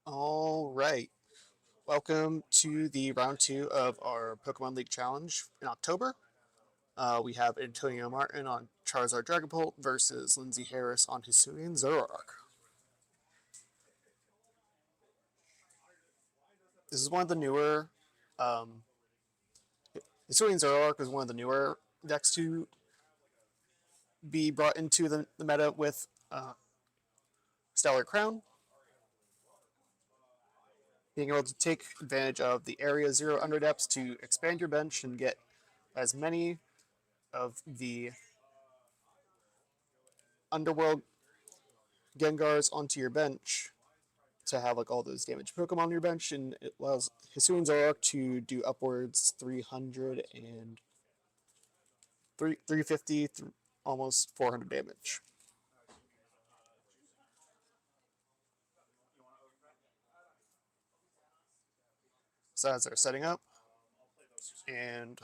All right. Welcome to the round two of our Pokemon League Challenge in October. We have Antonio Martin on Charizard Dragapult versus Lindsay Harris on Hisuian Zoroark. This is one of the newer. Um, Hisuian Zoroark is one of the newer decks to be brought into the meta with Stellar Crown. Being able to take advantage of the Area Zero Underdepths to expand your bench and get as many of the Underworld Gengars onto your bench to have like all those damage Pokemon on your bench, and it allows Hisuian Zoroark to do upwards 300 and 350, almost 400 damage. So as they're setting up, and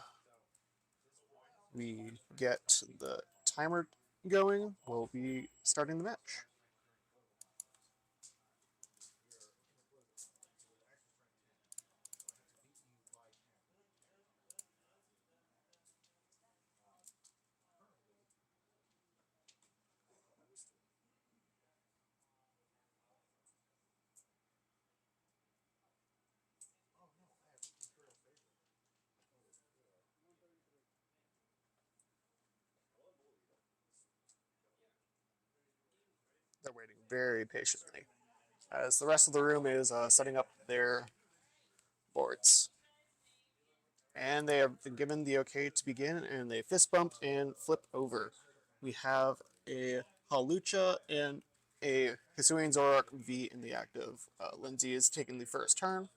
we get the timer going, we'll be starting the match. They're waiting very patiently as the rest of the room is setting up their boards. And they have been given the okay to begin, and they fist bump and flip over. We have a Halucha and a Hisuian Zoroark V in the active. Lindsay is taking the first turn.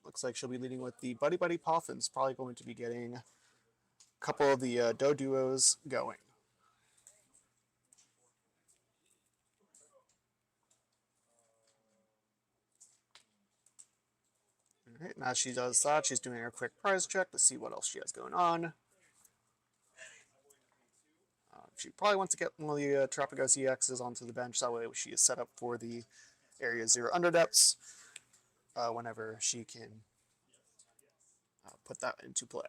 Looks like she'll be leading with the Buddy Buddy Poffins, probably going to be getting a couple of the Doduos going. All right, now she does that. She's doing her quick prize check to see what else she has going on. She probably wants to get one of the Terapagos EXs onto the bench. That way she is set up for the Area Zero Underdepths whenever she can put that into play.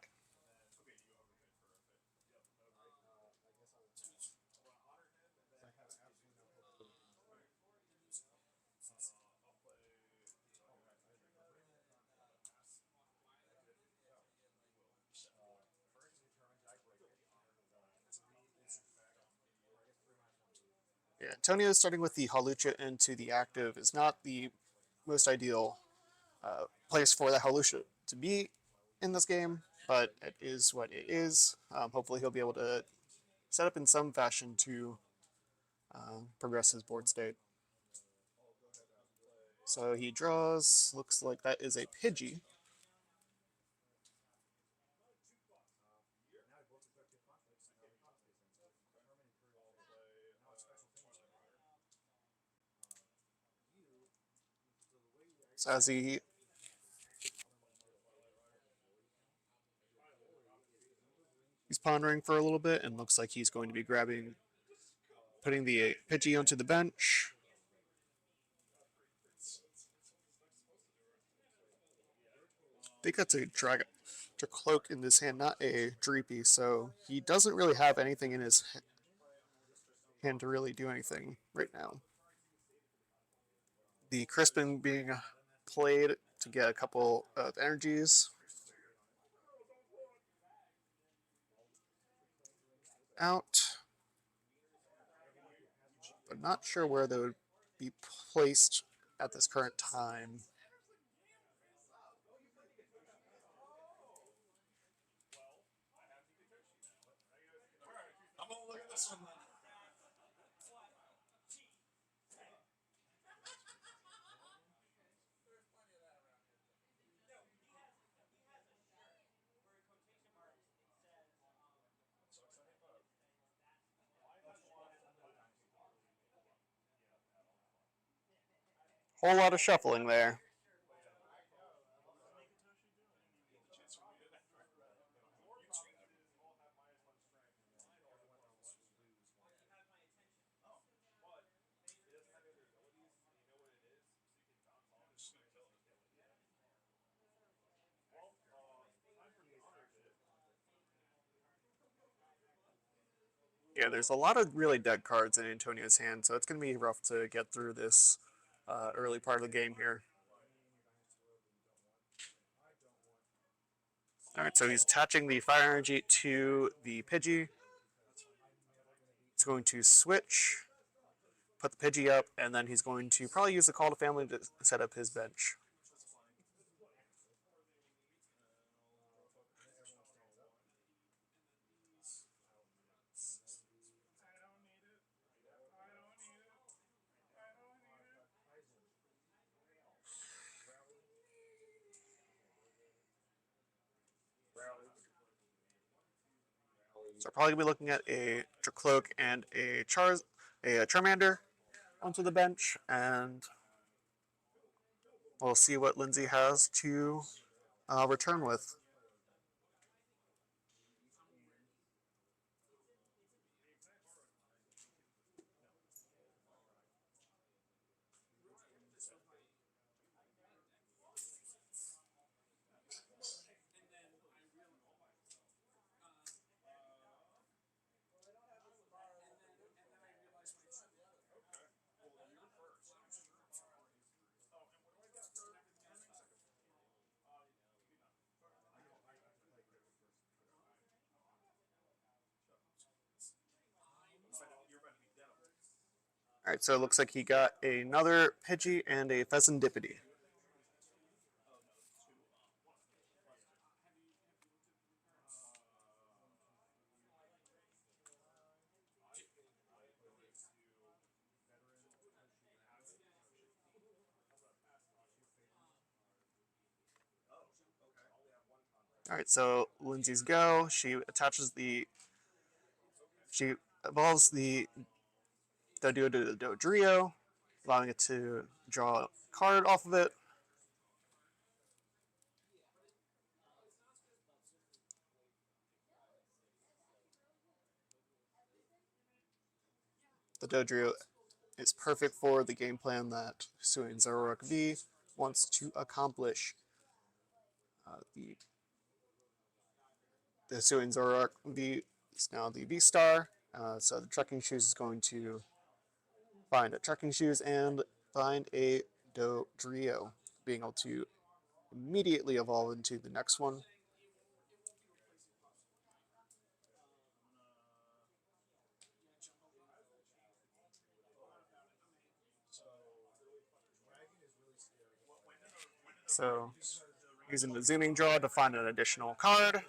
Yeah, Antonio starting with the Halucha into the active is not the most ideal place for the Halucha to be in this game, but it is what it is. Hopefully, he'll be able to set up in some fashion to progress his board state. So he draws. Looks like that is a Pidgey. So as he's pondering for a little bit, and looks like he's going to be putting the Pidgey onto the bench. I think that's a cloak in his hand, not a Dreepy. So he doesn't really have anything in his hand to really do anything right now. The Crispin being played to get a couple of energies out, but not sure where they would be placed at this current time. Whole lot of shuffling there. Yeah, there's a lot of really dead cards in Antonio's hand, so it's going to be rough to get through this early part of the game here. Alright, so he's attaching the fire energy to the Pidgey. He's going to switch, put the Pidgey up, and then he's going to probably use the Call to Family to set up his bench. So we're probably going to be looking at a Cloak and a Charmander onto the bench, and we'll see what Lindsay has to return with. Alright, so it looks like he got another Pidgey and a Pheasantipity. Alright, so Lindsay's go. She evolves the Doduo to the Dodrio, allowing it to draw a card off of it. The Dodrio is perfect for the game plan that Hisuian Zoroark V wants to accomplish. The Hisuian Zoroark V is now the V-Star, so the Trekking Shoes is going to find a Trekking Shoes and find a Dodrio, being able to immediately evolve into the next one. So using the zooming draw to find an additional card.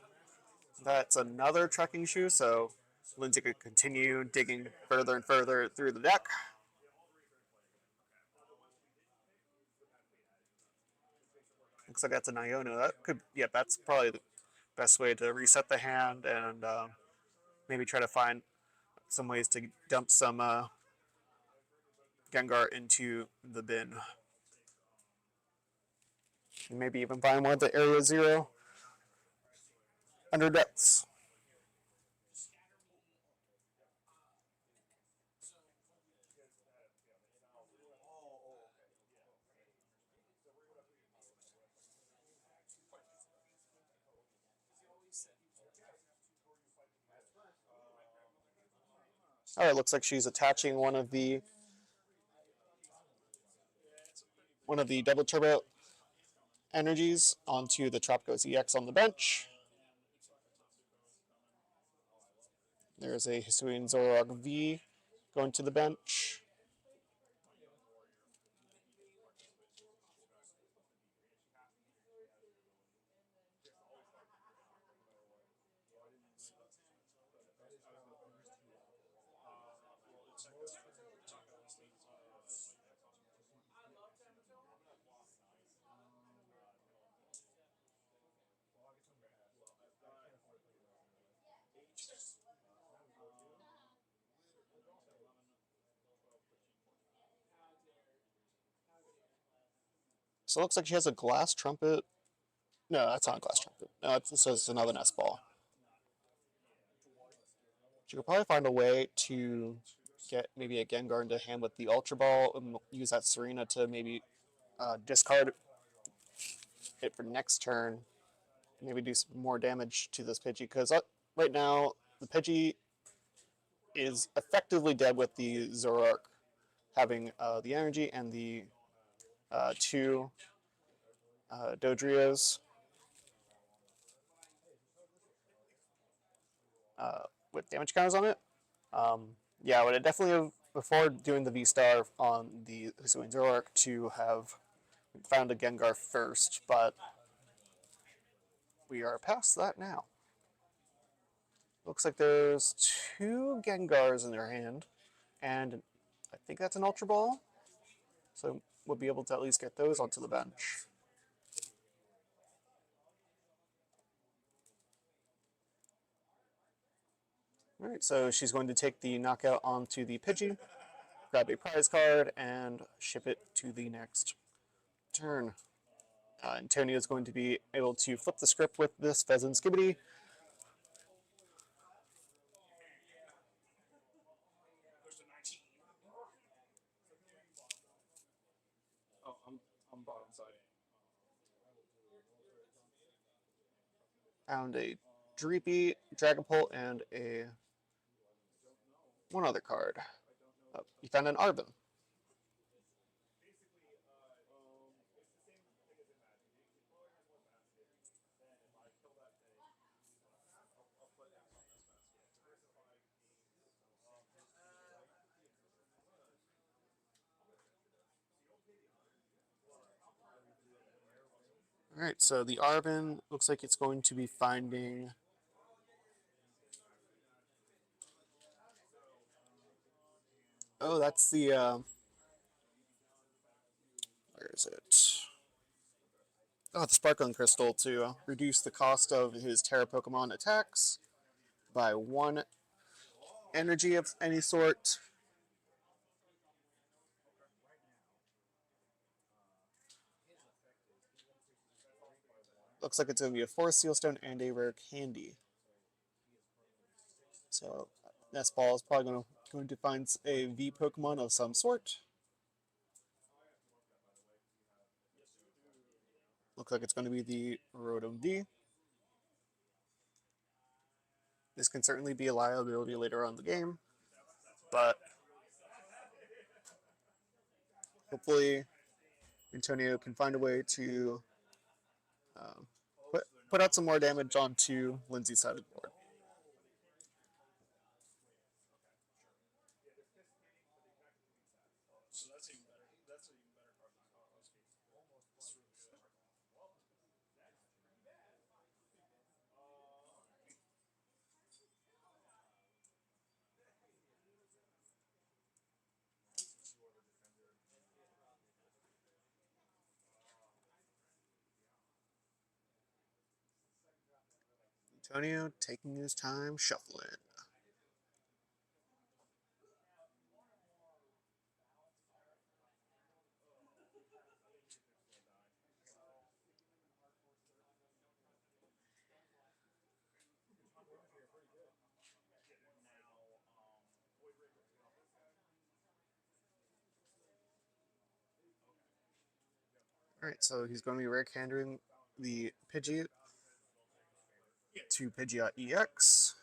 That's another Trekking Shoe, so Lindsay could continue digging further and further through the deck. Looks like that's a Niono. That's probably the best way to reset the hand and maybe try to find some ways to dump some Gengar into the bin. And maybe even find one of the Area Zero under depths. All right, looks like she's attaching one of the double turbo energies onto the Tropico EX on the bench. There's a Hisuian Zoroark V going to the bench. So it looks like she has a glass trumpet. No, that's not a glass trumpet. No, it's another nest ball. She could probably find a way to get maybe a Gengar into hand with the Ultra Ball and use that Serena to maybe discard it for next turn. Maybe do some more damage to this Pidgey because right now the Pidgey is effectively dead with the Zoroark having the energy and the two Dodrios with damage counters on it. Yeah, I would have definitely, before doing the V-Star on the Hisuian Zoroark, to have found a Gengar first, but we are past that now. Looks like there's two Gengars in their hand, and I think that's an Ultra Ball, so we'll be able to at least get those onto the bench. Alright, so she's going to take the knockout onto the Pidgey, grab a prize card, and ship it to the next turn. Antonio is going to be able to flip the script with this Pheasant Skibidi. Found a Dreepy, Dragapult, and a one other card. Oh, you found an Arbin. Alright, so the Arbin looks like it's going to be finding... Oh, that's the... where is it? Oh, the Sparkling Crystal to reduce the cost of his Terra Pokemon attacks by 1 energy of any sort. Looks like it's going to be a Forest Seal Stone and a Rare Candy. So Nest Ball is probably going to find a V Pokemon of some sort. Looks like it's going to be the Rotom V. This can certainly be a liability later on in the game, but hopefully Antonio can find a way to put out some more damage onto Lindsay's side of the board. Antonio taking his time shuffling. Alright, so he's going to be rare handling the Pidgeot to Pidgeot EX.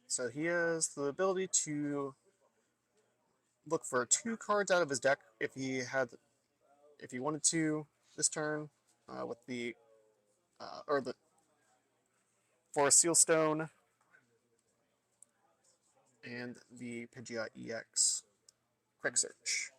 So he has the ability to look for 2 cards out of his deck if he wanted to this turn with the Forest Seal Stone and the Pidgeot EX Quick Search.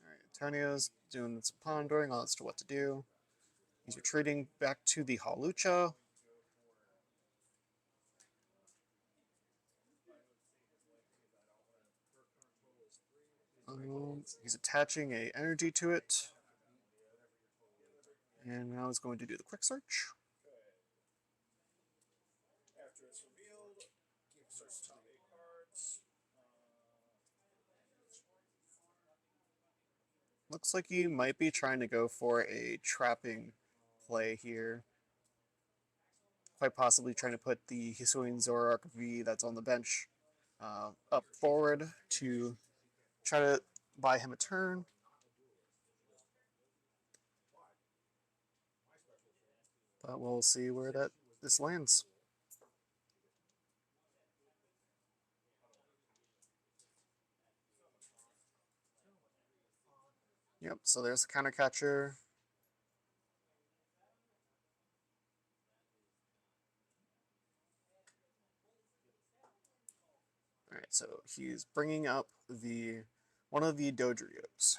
Alright, Antonio's doing some pondering as to what to do. He's retreating back to the Hawlucha. He's attaching a energy to it. And now he's going to do the quick search. Looks like he might be trying to go for a trapping play here. quite possibly trying to put the Hisuian Zoroark V that's on the bench up forward to try to buy him a turn. But we'll see where this lands. Yep, so there's the counter catcher. All right, so he's bringing up the one of the Dodrios.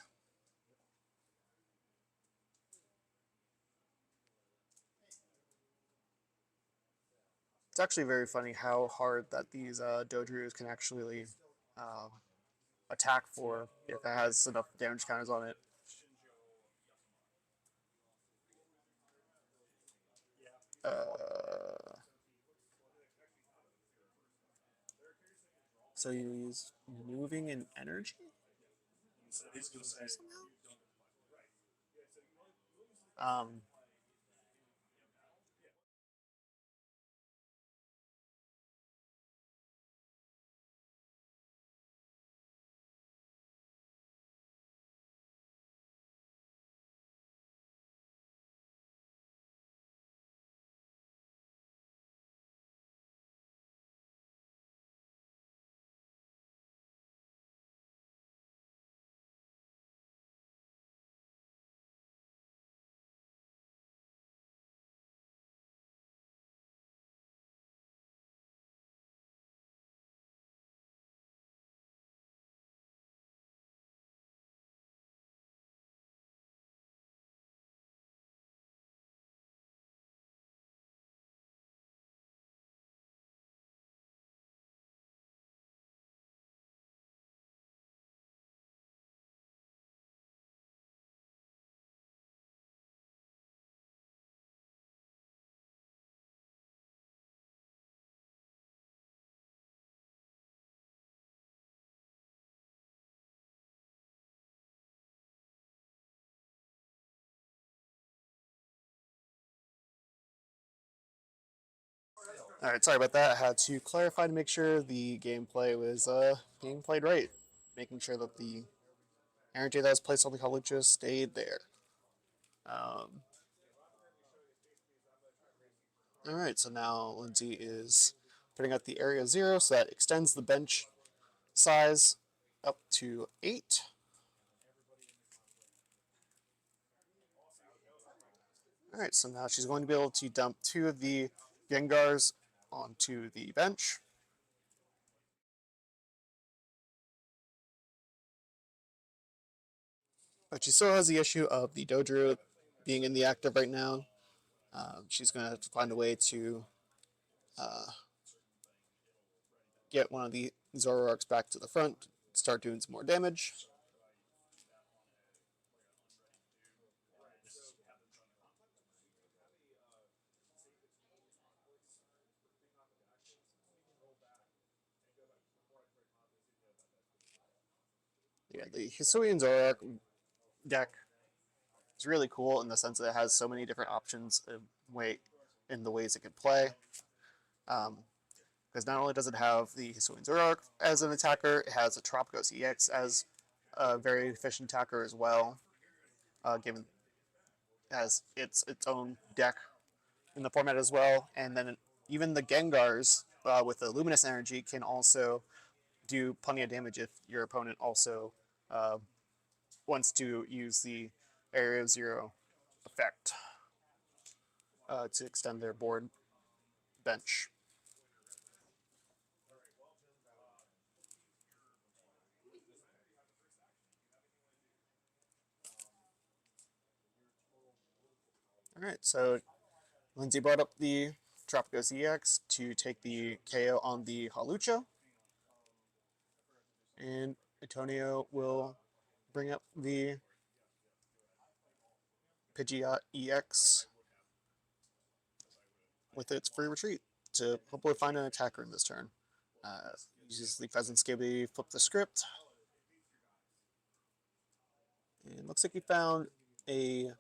It's actually very funny how hard that these Dodrios can actually uh, attack for if it has enough damage counters on it. So he's moving in energy? Um, all right, sorry about that. I had to clarify to make sure the gameplay was being played right, making sure that the energy that was placed on the Kalucha stayed there. Um, all right, so now Lindsay is putting out the area 0, so that extends the bench size up to 8. All right, so now she's going to be able to dump 2 of the Gengars onto the bench. But she still has the issue of the Dodrio being in the active right now. She's going to have to find a way to uh, get one of the Zoroarks back to the front, start doing some more damage. Yeah, the Hisuian Zoroark deck is really cool in the sense that it has so many different options in the ways it can play. Because not only does it have the Hisuian Zoroark as an attacker, it has a Tropicos EX as a very efficient attacker as well, given as its own deck in the format as well. And then even the Gengars with the Luminous Energy can also do plenty of damage if your opponent also uh, wants to use the Area of Zero effect to extend their board bench. All right, so Lindsay brought up the Tropicos EX to take the KO on the Hawlucha, and Antonio will bring up the Pidgeot EX with its free retreat to hopefully find an attacker in this turn. Uses the Pheasant Skibby, flip the script, and looks like he found a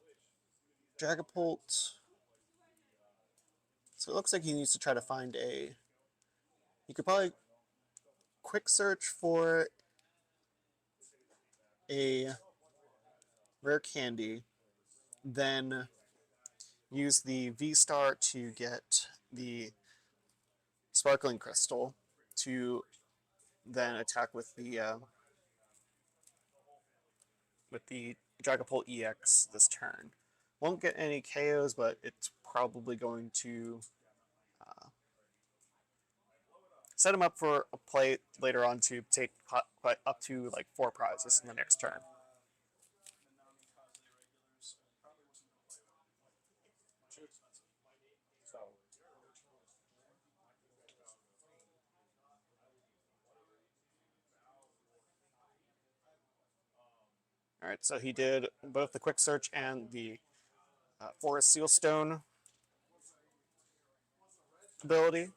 Dragapult. So it looks like he needs to try to find a... He could probably quick search for a rare candy, then use the V-Star to get the Sparkling Crystal to then attack with the Dragapult EX this turn. Won't get any KOs, but it's probably going to set him up for a play later on to take up to like 4 prizes in the next turn. Alright, so he did both the quick search and the Forest Sealstone ability.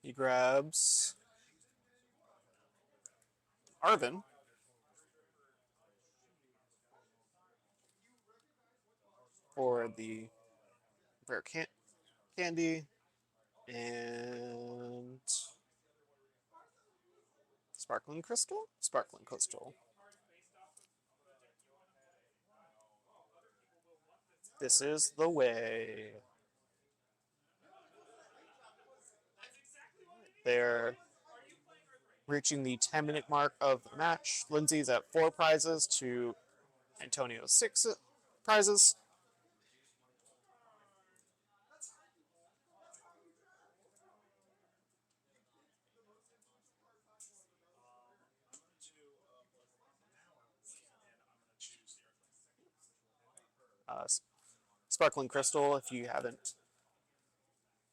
He grabs Arven. For the rare candy and Sparkling Crystal? Sparkling Crystal. This is the way. They're reaching the 10-minute mark of the match. Lindsay's at 4 prizes to Antonio's 6 prizes. Sparkling Crystal, if you haven't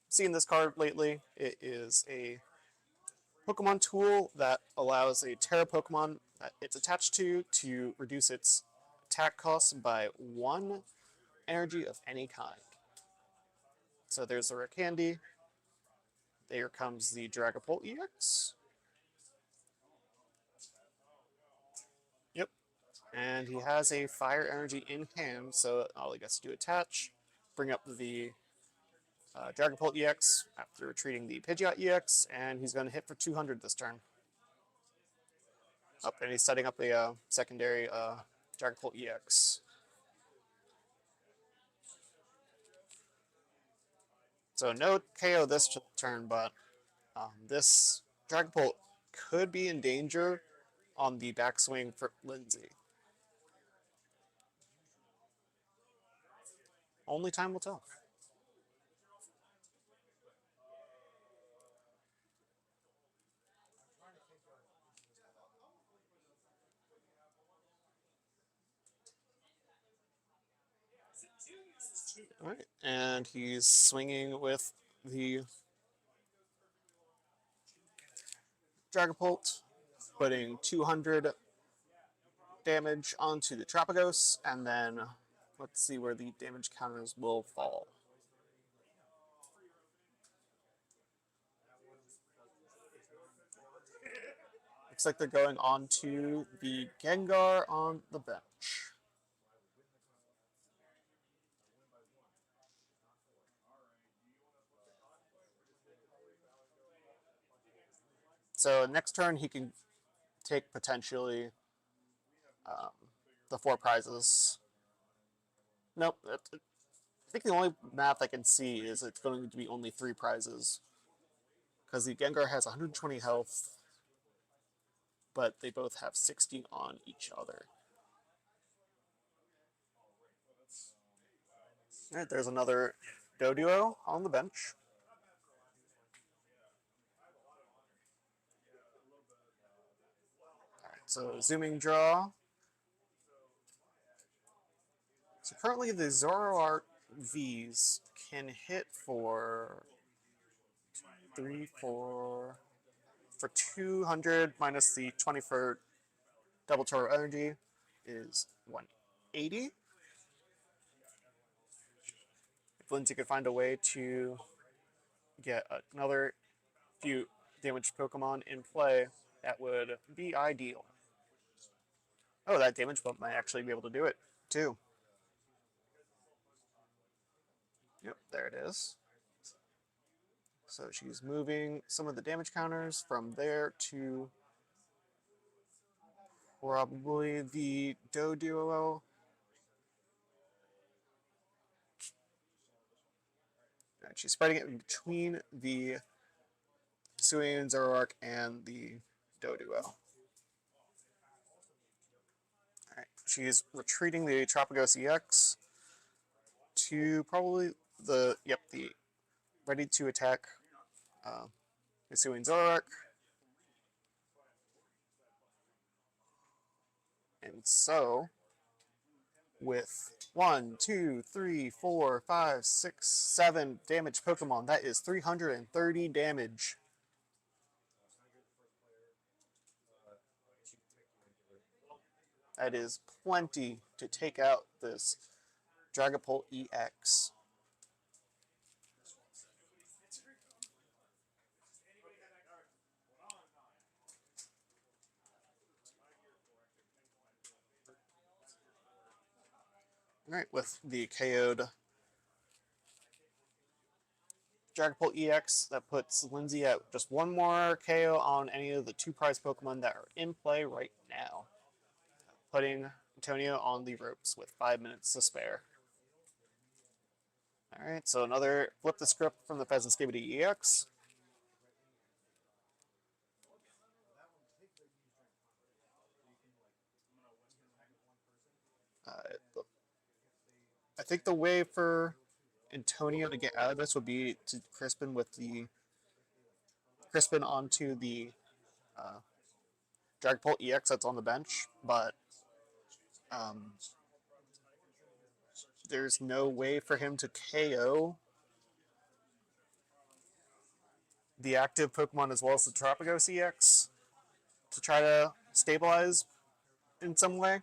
seen this card lately, it is a Pokemon tool that allows a Terra Pokemon that it's attached to reduce its attack cost by 1 energy of any kind. So there's the rare candy. There comes the Dragapult EX. Yep. And he has a fire energy in hand, so all he gets to do attach, bring up the Dragapult EX after retreating the Pidgeot EX, and he's going to hit for 200 this turn. Up, and he's setting up a secondary Dragapult EX. So no KO this turn, but this Dragapult could be in danger on the backswing for Lindsay. Only time will tell. All right, and he's swinging with the Dragapult, putting 200 damage onto the Trapagos, and then let's see where the damage counters will fall. Looks like they're going on to the Gengar on the bench. So next turn he can take potentially the 4 prizes. Nope. I think the only math I can see is it's going to be only 3 prizes. Because the Gengar has 120 health, but they both have 60 on each other. Alright, there's another Doduo on the bench. Alright, so zooming draw. So currently the Zoroark Vs can hit for 200 minus the 20 for double turbo energy is 180. If Lindsay could find a way to get another few damaged Pokemon in play, that would be ideal. Oh, that damage bump might actually be able to do it, too. is. So she's moving some of the damage counters from there to probably the Doduo. And she's spreading it between the Hisuian Zoroark and the Doduo. Alright, she's retreating the Tropicos EX to probably the ready to attack Hisuian Zoroark. And so, with 1, 2, 3, 4, 5, 6, 7 damage Pokemon, that is 330 damage. That is plenty to take out this Dragapult EX. Alright, with the KO'd Dragapult EX, that puts Lindsay at just one more KO on any of the 2 prize Pokemon that are in play right now, putting Antonio on the ropes with 5 minutes to spare. Alright, so another flip the script from the Pheasant Skibidi EX. I think the way for Antonio to get out of this would be to Crispin onto the Dragapult EX that's on the bench, but there's no way for him to KO the active Pokemon as well as the Tropicos EX to try to stabilize in some way.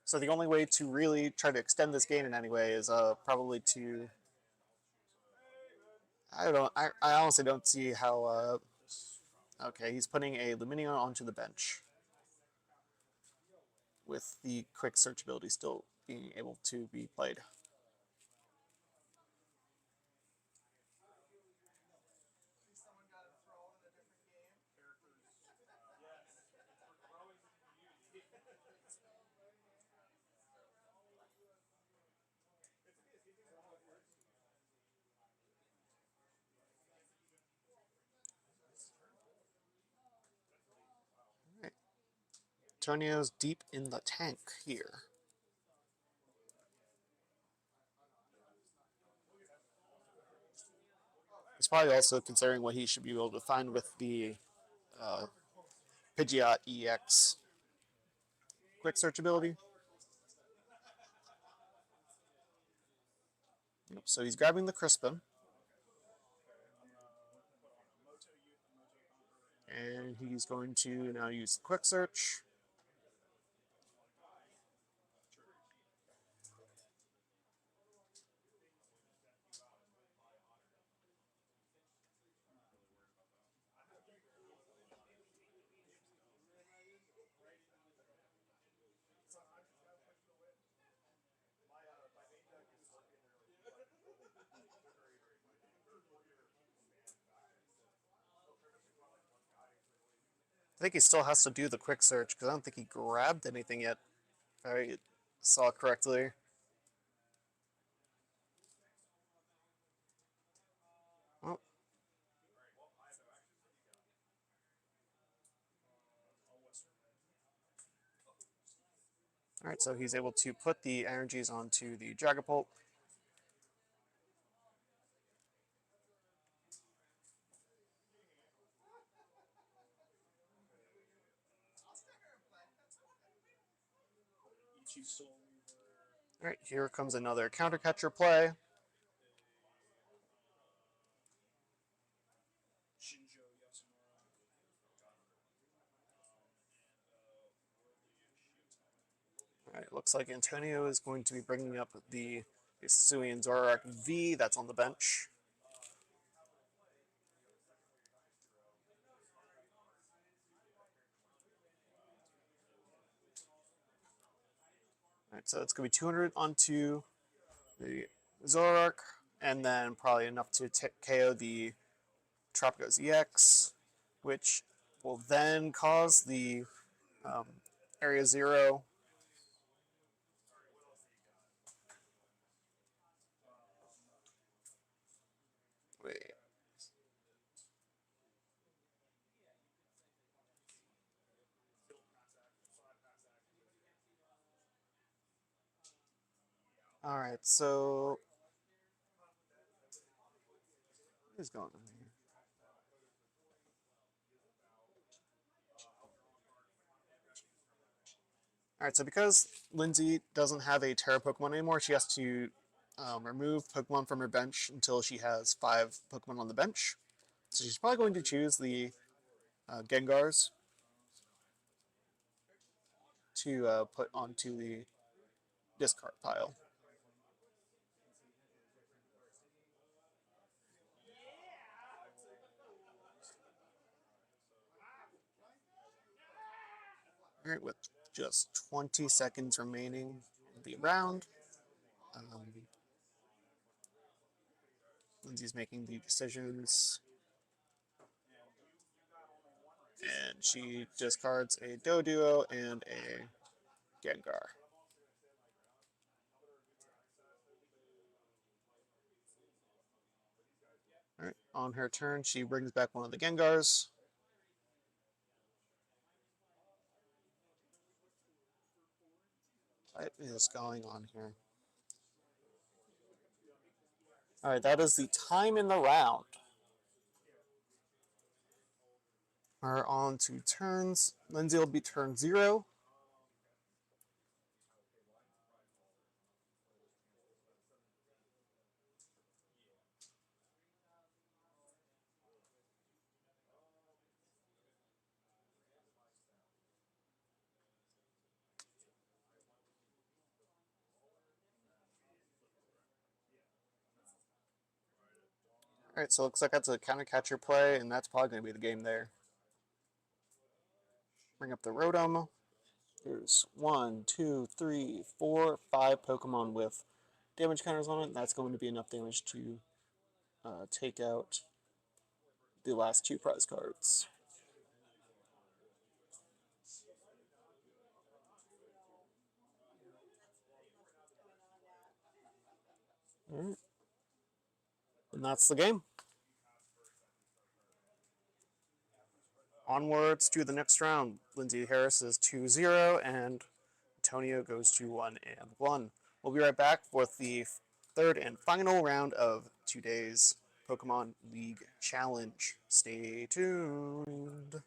So the only way to really try to extend this game in any way is probably to... I honestly don't see how... okay, he's putting a Lumineon onto the bench, with the quick search ability still being able to be played. Right. Antonio's deep in the tank here. He's probably also considering what he should be able to find with the Pidgeot EX quick search ability. Yep, so he's grabbing the Crispin. And he's going to now use the quick search. I think he still has to do the quick search because I don't think he grabbed anything yet, if I saw correctly. Oh. Alright, so he's able to put the energies onto the Dragapult. Alright, here comes another counter catcher play. Alright, looks like Antonio is going to be bringing up the Hisuian Zoroark V that's on the bench. Alright, so it's going to be 200 onto the Zoroark, and then probably enough to KO the Tropico's EX, which will then cause the um, Area Zero. Wait. All right, so what is going on here? All right, so because Lindsay doesn't have a Terra Pokemon anymore, she has to remove Pokemon from her bench until she has 5 Pokemon on the bench. So she's probably going to choose the Gengars to put onto the discard pile. All right, with just 20 seconds remaining in the round, Lindsay's making the decisions, and she discards a Doduo and a Gengar. All right, on her turn, she brings back one of the Gengars. What is going on here? All right, that is the time in the round. We're on to turns. Lindsay will be turn 0. All right, so it looks like that's a counter catcher play, and that's probably going to be the game there. Bring up the Rotom. There's 1, 2, 3, 4, 5 Pokemon with damage counters on it. That's going to be enough damage to take out the last 2 prize cards. All right. And that's the game. Onwards to the next round. Lindsay Harris is 2-0, and Antonio goes to 1-1. We'll be right back with the third and final round of today's Pokemon League Challenge. Stay tuned.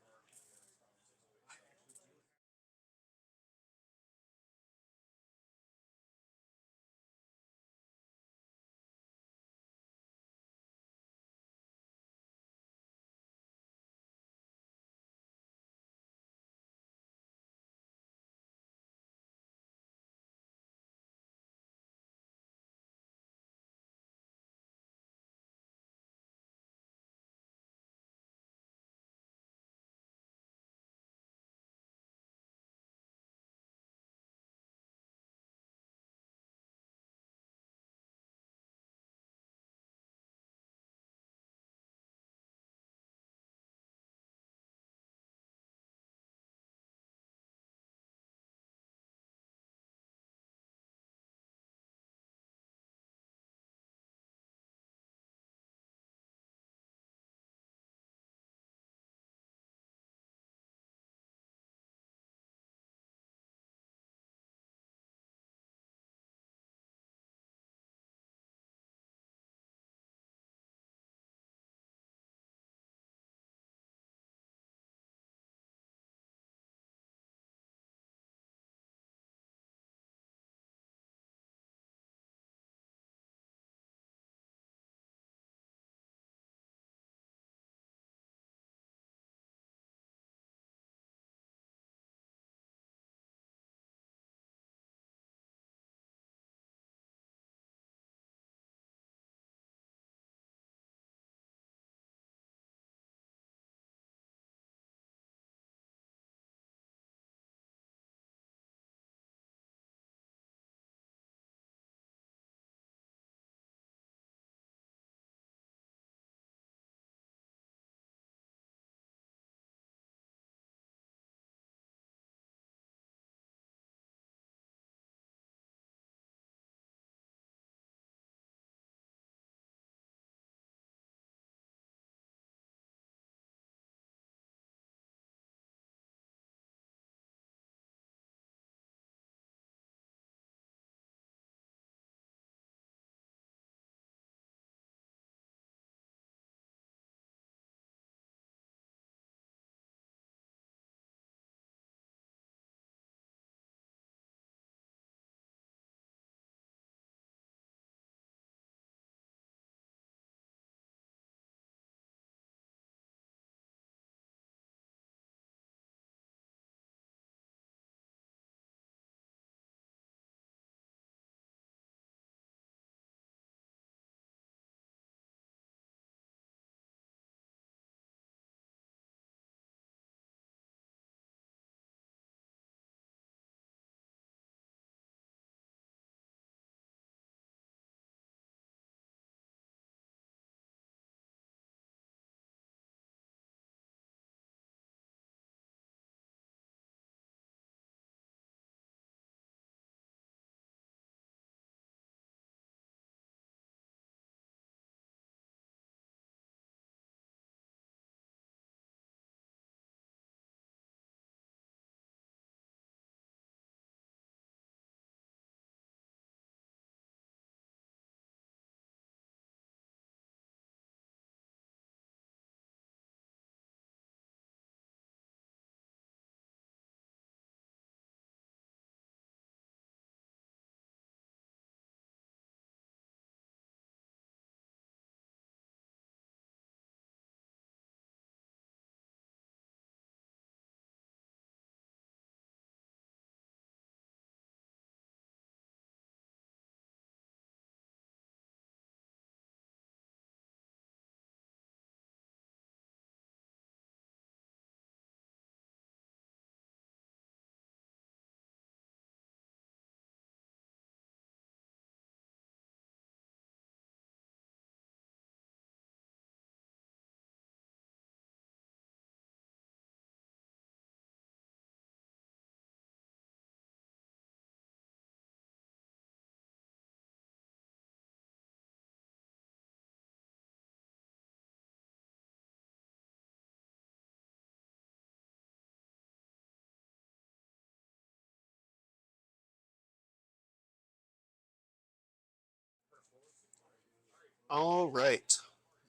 All right,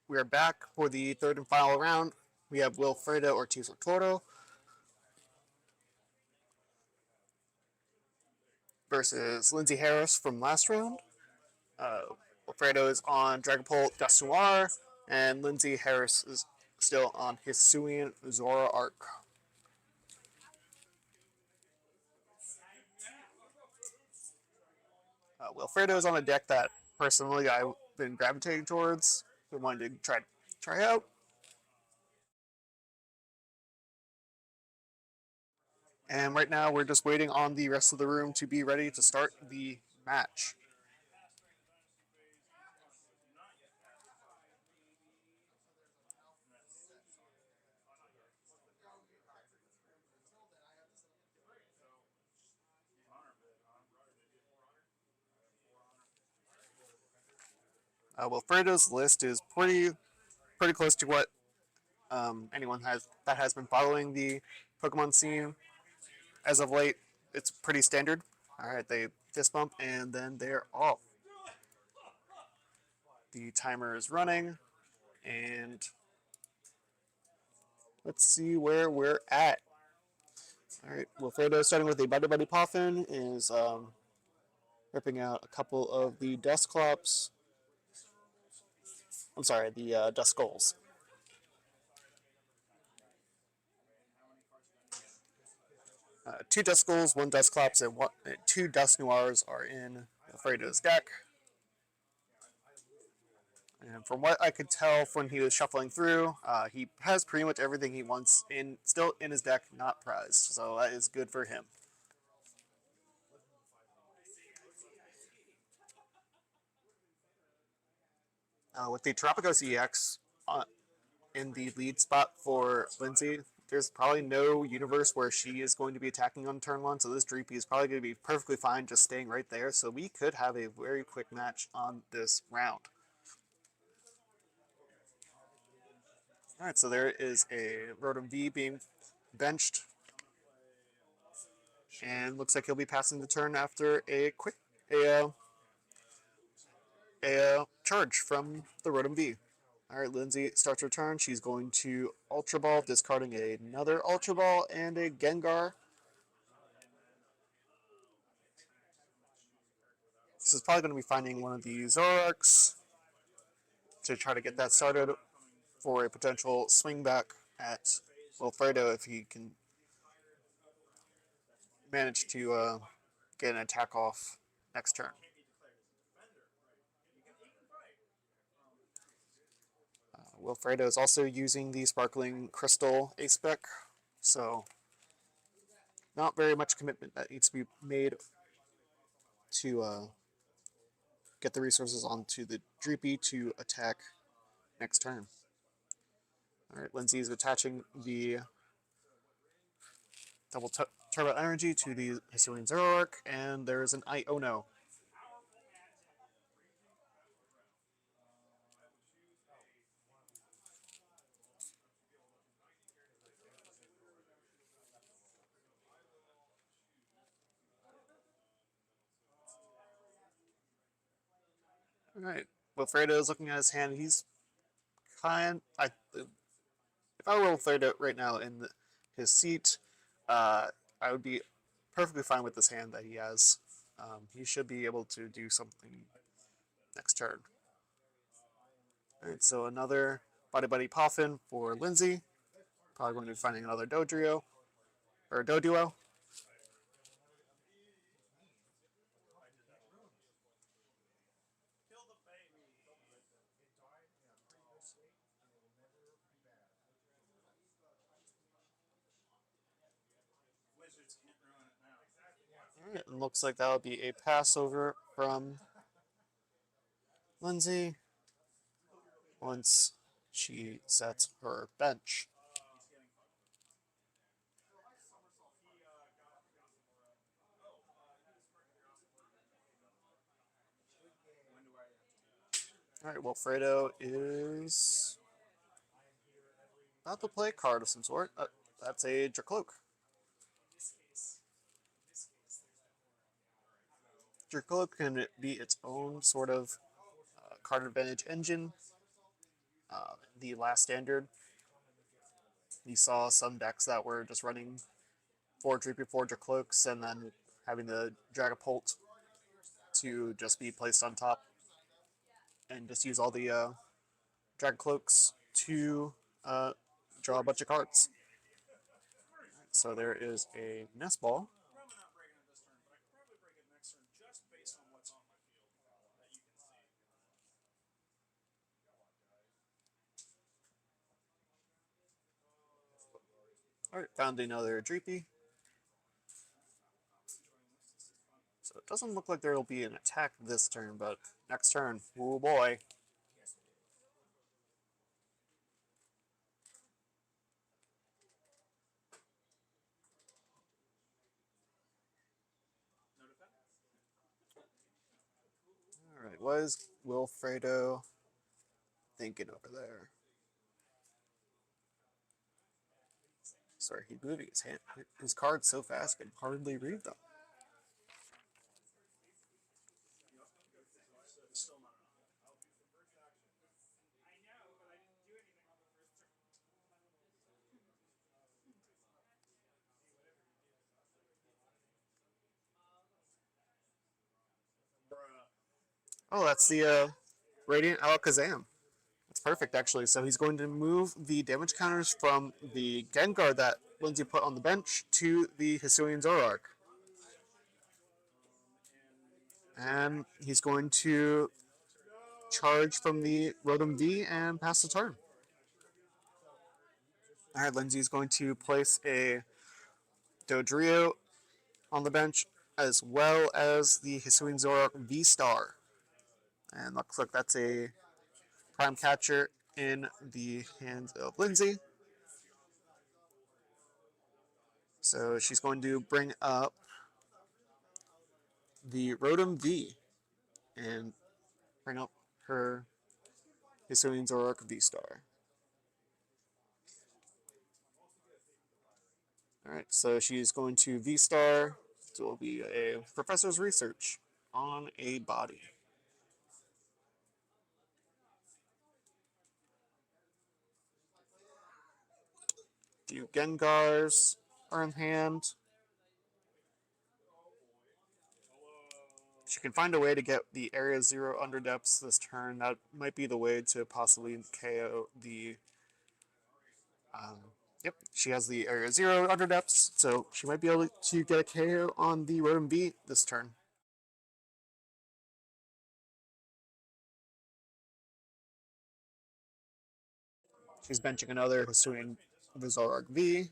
we are back for the third and final round. We have Wilfredo Ortiz Toro versus Lindsay Harris from last round. Uh, Wilfredo is on Dragapult Dusk and Lindsay Harris is still on Hisuian Zoroark. Wilfredo is on a deck that personally I've been gravitating towards. I wanted to try out. And right now we're just waiting on the rest of the room to be ready to start the match. Wilfredo's list is pretty close to what anyone has been following the Pokemon scene as of late. It's pretty standard. All right, they fist bump and then they're off. The timer is running, and let's see where we're at. All right, Wilfredo starting with a Buddy Buddy Poffin is ripping out a couple of the Dusclops. I'm sorry, the Duskulls. Two Duskulls, one Dusclops, and two Dusknoirs are in Wilfredo's deck. And from what I could tell when he was shuffling through, he has pretty much everything he wants still in his deck, not prized. So that is good for him. With the Terapagos EX in the lead spot for Lindsay, there's probably no universe where she is going to be attacking on turn one, so this Dreepy is probably going to be perfectly fine just staying right there. So we could have a very quick match on this round. Alright, so there is a Rotom V being benched. And looks like he'll be passing the turn after a charge from the Rotom V. Alright, Lindsay starts her turn. She's going to Ultra Ball, discarding another Ultra Ball and a Gengar. This is probably going to be finding one of the Zoroarks to try to get that started for a potential swing back at Wilfredo if he can manage to get an attack off next turn. Wilfredo is also using the Sparkling Crystal Ace-Spec, so not very much commitment that needs to be made to get the resources onto the Dreepy to attack next turn. Alright, Lindsay is attaching the double Turbo Energy to the Hisuian Zoroark, and there is an Iono. Alright, Wilfredo is looking at his hand. He's if I were Wilfredo right now in his seat, I would be perfectly fine with this hand that he has. He should be able to do something next turn. Alright, so another Buddy Buddy Poffin for Lindsay. Probably going to be finding another Dodrio, or Doduo. Alright, and looks like that'll be a passover from Lindsay once she sets her bench. Alright, Wilfredo is about to play a card of some sort. That's a Dracloak. Dracloak can be its own sort of Card Advantage engine. The last standard, you saw some decks that were just running 4 Droopy Forger Cloaks and then having the Dragapult to just be placed on top and just use all the Dragon Cloaks to draw a bunch of cards. So there is a Nest Ball. Alright, found another Dreepy. So it doesn't look like there will be an attack this turn, but next turn, oh boy. Alright, what is Wilfredo thinking over there? Sorry, he's moving his cards so fast I can hardly read them. Oh, that's the Radiant Alakazam. That's perfect, actually. So he's going to move the damage counters from the Gengar that Lindsay put on the bench to the Hisuian Zoroark. And he's going to charge from the Rotom V and pass the turn. Alright, Lindsay's going to place a Dodrio on the bench as well as the Hisuian Zoroark V-Star. And looks like that's a Prime Catcher in the hands of Lindsay. So she's going to bring up the Rotom V and bring up her Hisuian Zoroark V-Star. Alright, so she's going to V-Star. So it will be a Professor's Research on a body. Few Gengars are in hand. She can find a way to get the Area 0 Underdepths this turn. That might be the way to possibly KO the... Yep, she has the Area 0 Underdepths, so she might be able to get a KO on the Rotom V this turn. She's benching another Hisuian Zoroark V.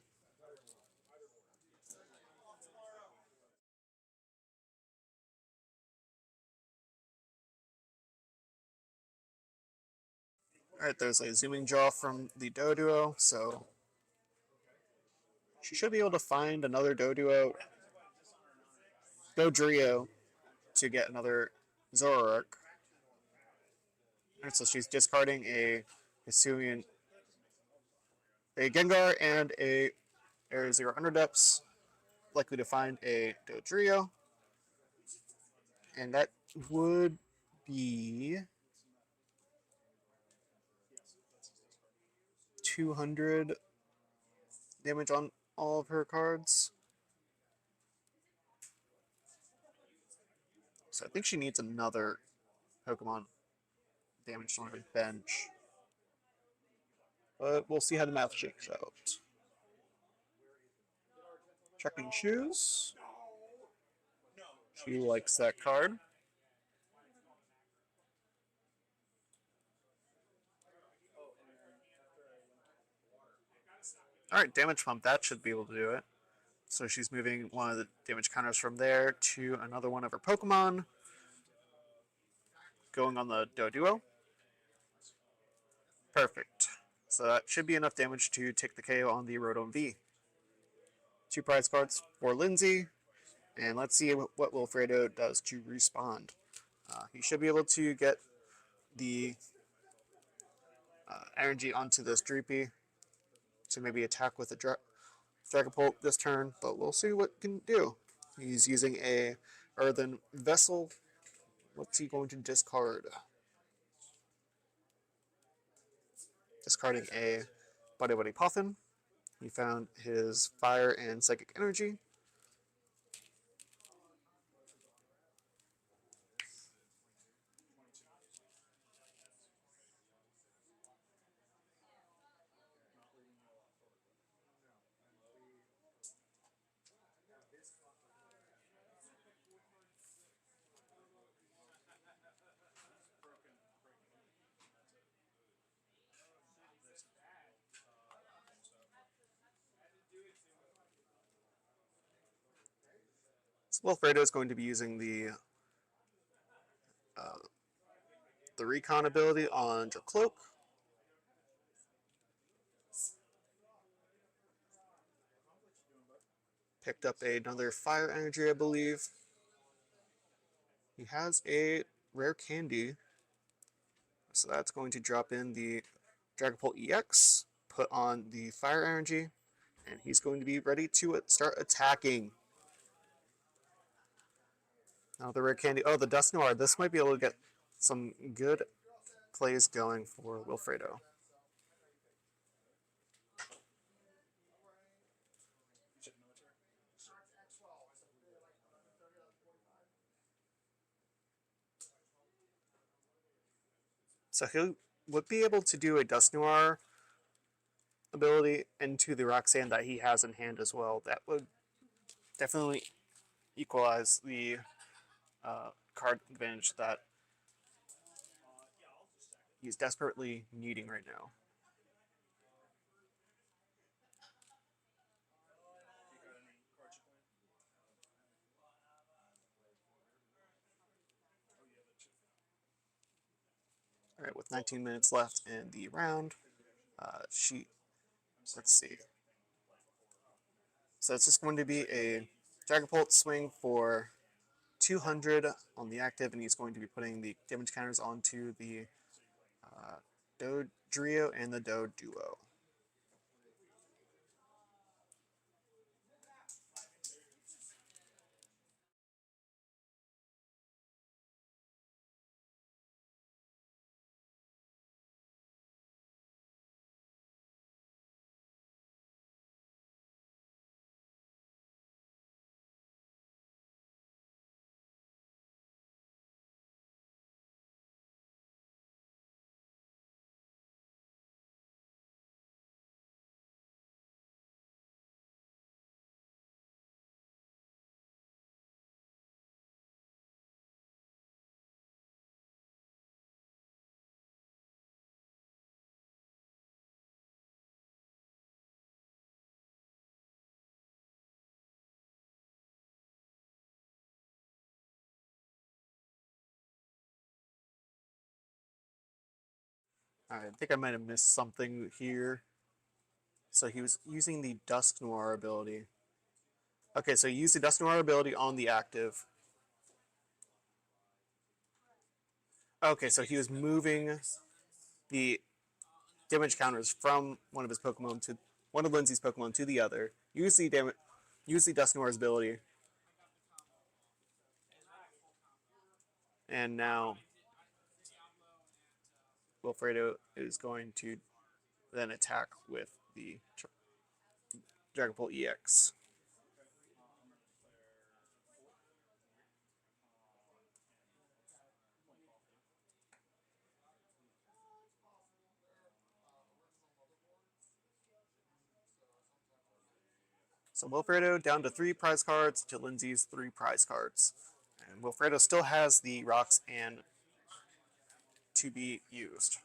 Alright, there's a Zooming Jaw from the Doduo, so she should be able to find another Dodrio to get another Zoroark. Alright, so she's discarding a Hisuian, a Gengar, and a Area 0 Underdepths. Likely to find a Dodrio. And that would be 200 damage on all of her cards. So I think she needs another Pokemon damage on her bench. But we'll see how the math shakes out. Checking shoes. She likes that card. Alright, Damage Pump. That should be able to do it. So she's moving one of the damage counters from there to another one of her Pokemon. Going on the Doduo. Perfect. So that should be enough damage to take the KO on the Rotom V. 2 prize cards for Lindsay. And let's see what Wilfredo does to respond. He should be able to get the energy onto this Dreepy to maybe attack with a Dragapult this turn, but we'll see what he can do. He's using a Earthen Vessel. What's he going to discard? discarding a Buddy Buddy Puffin. He found his Fire and Psychic Energy. So Wilfredo is going to be using the Recon ability on Dracloak. Picked up another Fire Energy, I believe. He has a rare candy, so that's going to drop in the Dragapult EX, put on the Fire Energy, and he's going to be ready to start attacking. Now the rare candy. Oh, the Dusknoir. This might be able to get some good plays going for Wilfredo. So he would be able to do a Dusknoir ability into the Roxanne that he has in hand as well. That would definitely equalize the card advantage that he's desperately needing right now. All right, with 19 minutes left in the round, let's see. So it's just going to be a Dragapult swing for 200 on the active, and he's going to be putting the damage counters onto the Dodrio and the Doduo. I think I might have missed something here. So he was using the Dusknoir ability. Okay, so he used the Dusknoir ability on the active. Okay, so he was moving the damage counters from one of his Pokemon to one of Lindsay's Pokemon to the other. Use the Dusknoir's ability, and now Wilfredo is going to then attack with the Dragapult EX. So Wilfredo down to 3 prize cards to Lindsay's 3 prize cards. And Wilfredo still has the rocks and to be used.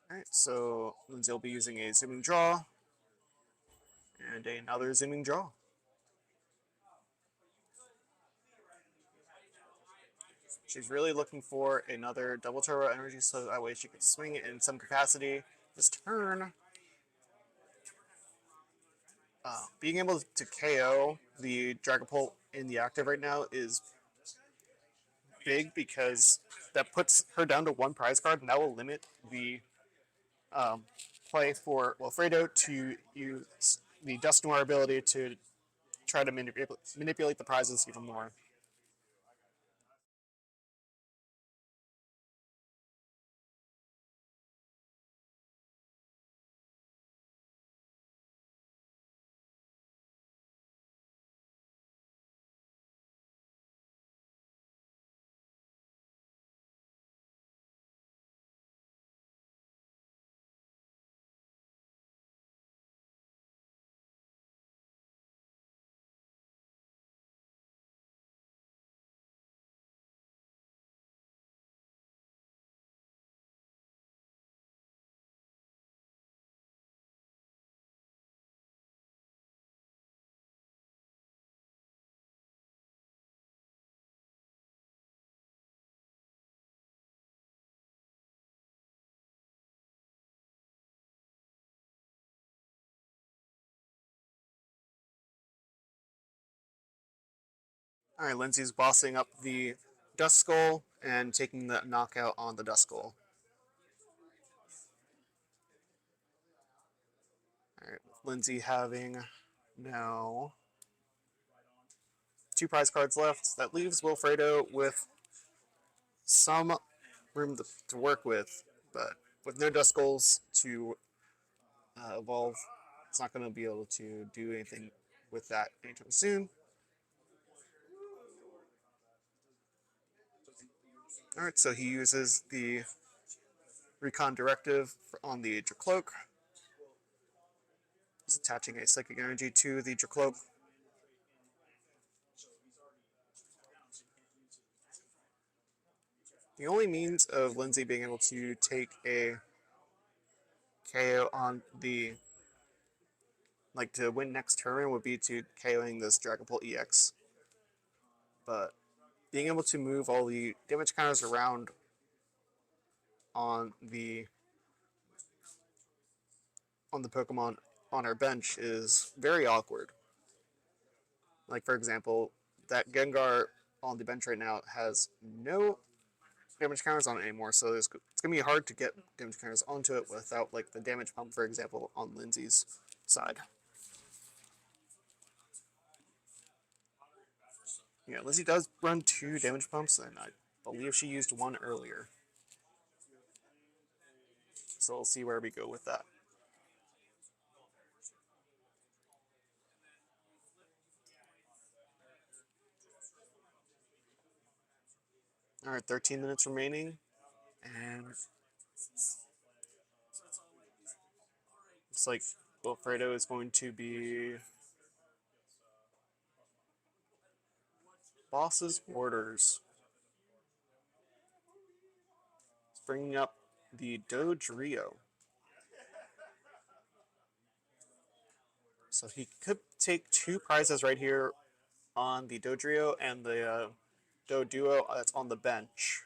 Alright, so Lindsay will be using a Zooming Draw and another Zooming Draw. She's really looking for another double turbo energy so that way she can swing it in some capacity this turn. Being able to KO the Dragapult in the active right now is big because that puts her down to 1 prize card, and that will limit the play for Wilfredo to use the Dust Noir ability to try to manipulate the prizes even more. All right, Lindsay's bossing up the Dust Skull and taking the knockout on the Dust Skull. All right, Lindsay having now 2 prize cards left. That leaves Wilfredo with some room to work with, but with no Dust Skulls to evolve, it's not going to be able to do anything with that anytime soon. Alright, so he uses the Recon Directive on the Dracloak. He's attaching a Psychic Energy to the Dracloak. The only means of Lindsay being able to take a KO on the, like, to win next turn would be to KOing this Dragapult EX. But being able to move all the damage counters around on the Pokemon on our bench is very awkward. Like, for example, that Gengar on the bench right now has no damage counters on it anymore, so it's going to be hard to get damage counters onto it without, like, the damage pump, for example, on Lindsay's side. Yeah, Lindsay does run 2 damage pumps, and I believe she used 1 earlier. So we'll see where we go with that. Alright, 13 minutes remaining, and looks like Wilfredo is going to be boss's orders. Bringing up the Dodrio. So he could take 2 prizes right here on the Dodrio and the Doduo that's on the bench.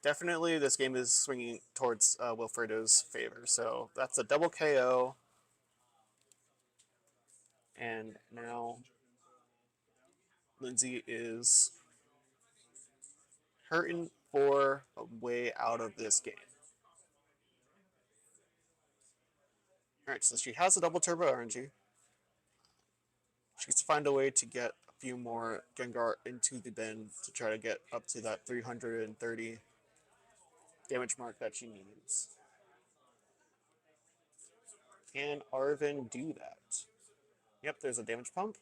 Definitely, this game is swinging towards Wilfredo's favor. So that's a double KO. And now Lindsay is hurting for a way out of this game. Alright, so she has a double turbo energy. She needs to find a way to get a few more Gengar into the bin to try to get up to that 330 damage mark that she needs. Can Arven do that? Yep, there's a damage pump.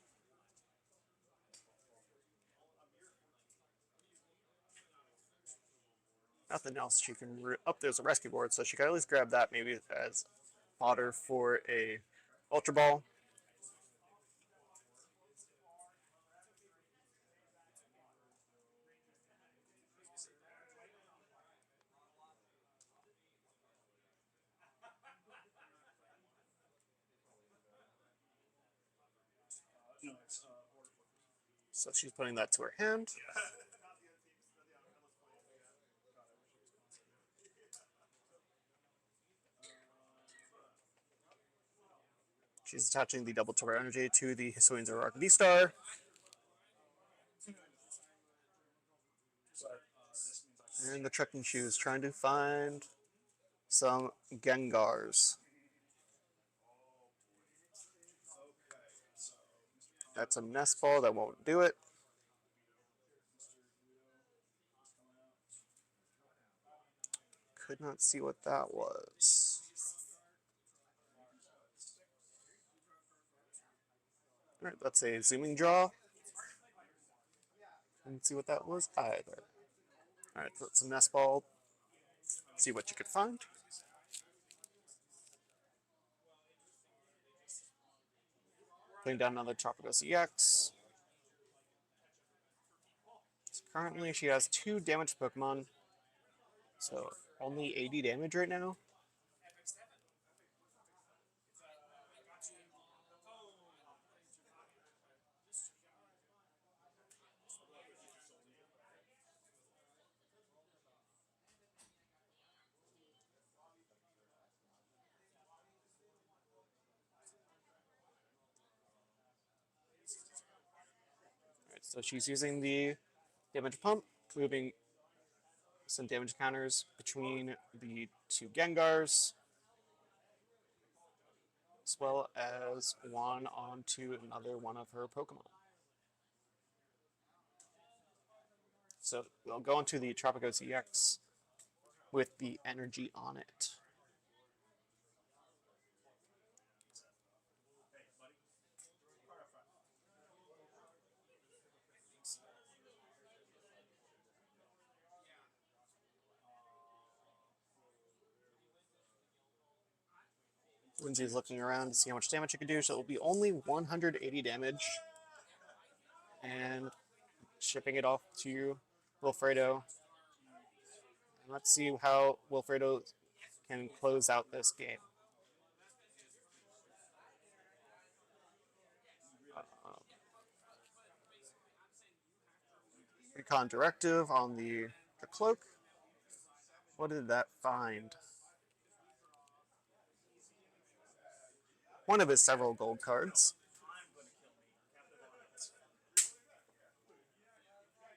Nothing else she can... there's a rescue board, so she can at least grab that maybe as fodder for a Ultra Ball. So she's putting that to her hand. She's attaching the double turbo energy to the Hisuian Zoroark V-Star. And the trekking shoes, trying to find some Gengars. That's a nest ball, that won't do it. Could not see what that was. Alright, that's a zooming draw. Didn't see what that was either. Alright, that's a nest ball. See what you could find. Putting down another Tropicos EX. So currently she has 2 damaged Pokemon. So only 80 damage right now. Alright, so she's using the damage pump, moving some damage counters between the 2 Gengars, as well as one onto another one of her Pokemon. So we'll go into the Tropicos EX with the energy on it. Lindsay's looking around to see how much damage she can do, so it will be only 180 damage. And shipping it off to Wilfredo. And let's see how Wilfredo can close out this game. Recon Directive on the cloak. What did that find? One of his several gold cards.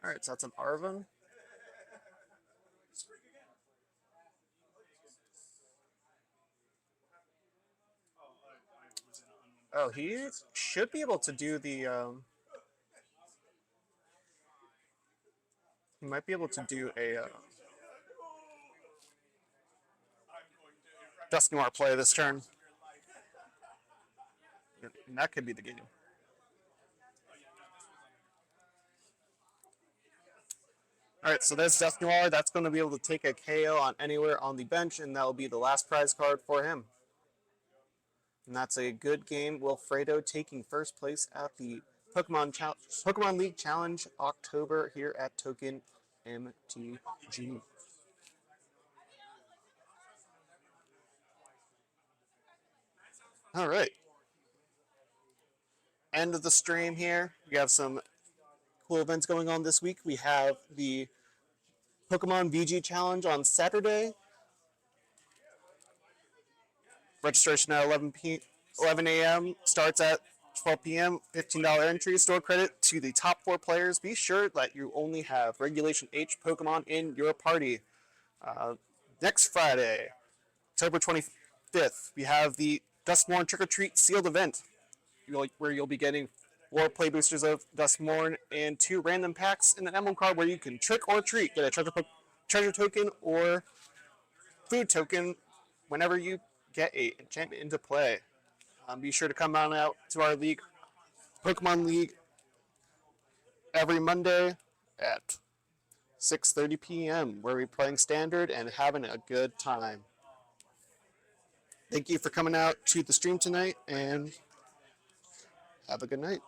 Alright, so that's an Arven. Oh, he should be able to do the, he might be able to do a, Dusknoir play this turn. And that could be the game. Alright, so there's Dusknoir. That's going to be able to take a KO on anywhere on the bench, and that will be the last prize card for him. And that's a good game. Wilfredo taking first place at the Pokemon League Challenge October here at Token MTG. All right. End of the stream here. We have some cool events going on this week. We have the Pokemon VG Challenge on Saturday. Registration at 11 a.m. starts at 12 p.m. $15 entry. Store credit to the top 4 players. Be sure that you only have Regulation H Pokemon in your party. Next Friday, October 25th, we have the Duskmorn Trick or Treat sealed event, where you'll be getting 4 play boosters of Duskmorn and 2 random packs and an emblem card where you can trick or treat, get a treasure token or food token whenever you get a enchantment into play. Be sure to come on out to our league, Pokemon League, every Monday at 6:30 p.m. where we're playing Standard and having a good time. Thank you for coming out to the stream tonight, and have a good night.